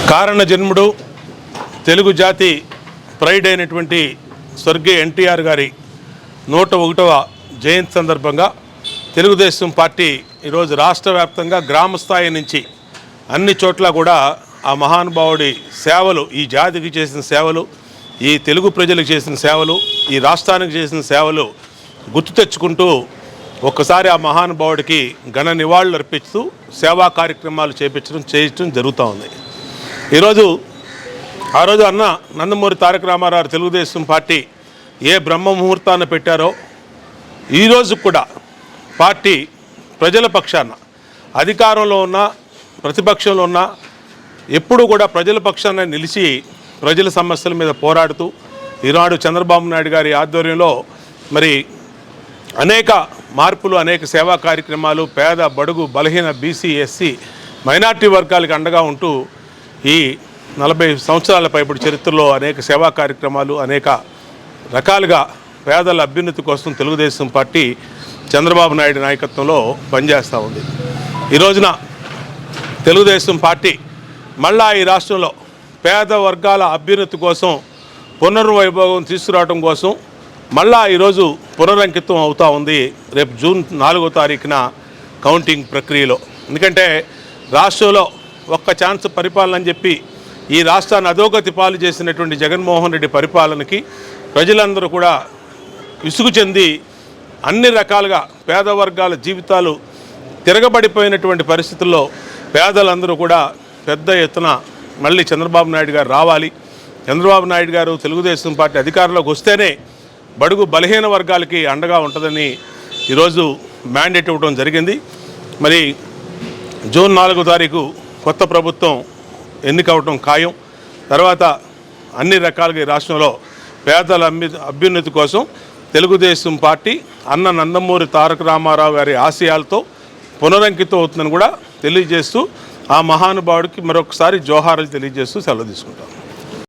కారణ జన్ముడు తెలుగు జాతి ప్రైడ్ అయినటువంటి స్వర్గీయ ఎన్టీఆర్ గారి 101వ జయంతి సందర్భంగా తెలుగుదేశం పార్టీ ఈరోజు రాష్ట్ర వ్యాప్తంగా గ్రామ స్థాయి నుంచి అన్ని చోట్ల కూడా ఆ మహానుభావుడి సేవలు, ఈ జాతికి చేసిన సేవలు, ఈ తెలుగు ప్రజలకు చేసిన సేవలు, ఈ రాష్ట్రానికి చేసిన సేవలు గుర్తు తెచ్చుకుంటూ ఒక్కసారి ఆ మహానుభావుడికి ఘన నివాళులు అర్పిస్తూ సేవా కార్యక్రమాలు చేయటం జరుగుతూ ఉంది. ఆ రోజు అన్న నందమూరి తారక రామారావు తెలుగుదేశం పార్టీ ఏ బ్రహ్మ ముహూర్తాన్ని పెట్టారో ఈరోజు కూడా పార్టీ ప్రజల పక్షాన అధికారంలో ఉన్న ప్రతిపక్షంలో ఉన్న ఎప్పుడు కూడా ప్రజల పక్షాన నిలిచి ప్రజల సమస్యల మీద పోరాడుతూ ఈనాడు చంద్రబాబు నాయుడు గారి ఆధ్వర్యంలో మరి అనేక మార్పులు, అనేక సేవా కార్యక్రమాలు పేద, బడుగు, బలహీన, బీసీ, ఎస్సీ, మైనార్టీ వర్గాలకు అండగా ఉంటూ ఈ 40 సంవత్సరాల పైబడి చరిత్రలో అనేక సేవా కార్యక్రమాలు, అనేక రకాలుగా పేదల అభ్యున్నతి కోసం తెలుగుదేశం పార్టీ చంద్రబాబు నాయుడు నాయకత్వంలో పనిచేస్తూ ఉంది. ఈ రోజున తెలుగుదేశం పార్టీ మళ్ళా ఈ రాష్ట్రంలో పేద వర్గాల అభ్యున్నతి కోసం, పునర్వైభవం తీసుకురావడం కోసం మళ్ళా ఈరోజు పునరంకితం అవుతూ ఉంది. రేపు జూన్ 4వ తారీఖున కౌంటింగ్ ప్రక్రియలో. ఎందుకంటే రాష్ట్రంలో ఒక్క ఛాన్స్ పరిపాలన అని చెప్పి ఈ రాష్ట్రాన్ని అధోగతి పాలు చేసినటువంటి జగన్మోహన్ రెడ్డి పరిపాలనకి ప్రజలందరూ కూడా విసుగు చెంది అన్ని రకాలుగా పేద వర్గాల జీవితాలు తిరగబడిపోయినటువంటి పరిస్థితుల్లో పేదలందరూ కూడా పెద్ద ఎత్తున మళ్ళీ చంద్రబాబు నాయుడు గారు రావాలి, చంద్రబాబు నాయుడు గారు తెలుగుదేశం పార్టీ అధికారంలోకి వస్తేనే బడుగు బలహీన వర్గాలకి అండగా ఉంటుందని ఈరోజు మ్యాండేట్ ఇవ్వడం జరిగింది. మరి జూన్ 4వ తారీఖు కొత్త ప్రభుత్వం ఎన్నికవటం ఖాయం. తర్వాత అన్ని రకాలుగా ఈ రాష్ట్రంలో పేదల అభ్యున్నతి కోసం తెలుగుదేశం పార్టీ అన్న నందమూరి తారక రామారావు గారి ఆశయాలతో పునరంకితం అవుతుందని కూడా తెలియజేస్తూ ఆ మహానుభావుడికి మరొకసారి జోహారాలు తెలియజేస్తూ సెలవు తీసుకుంటాం.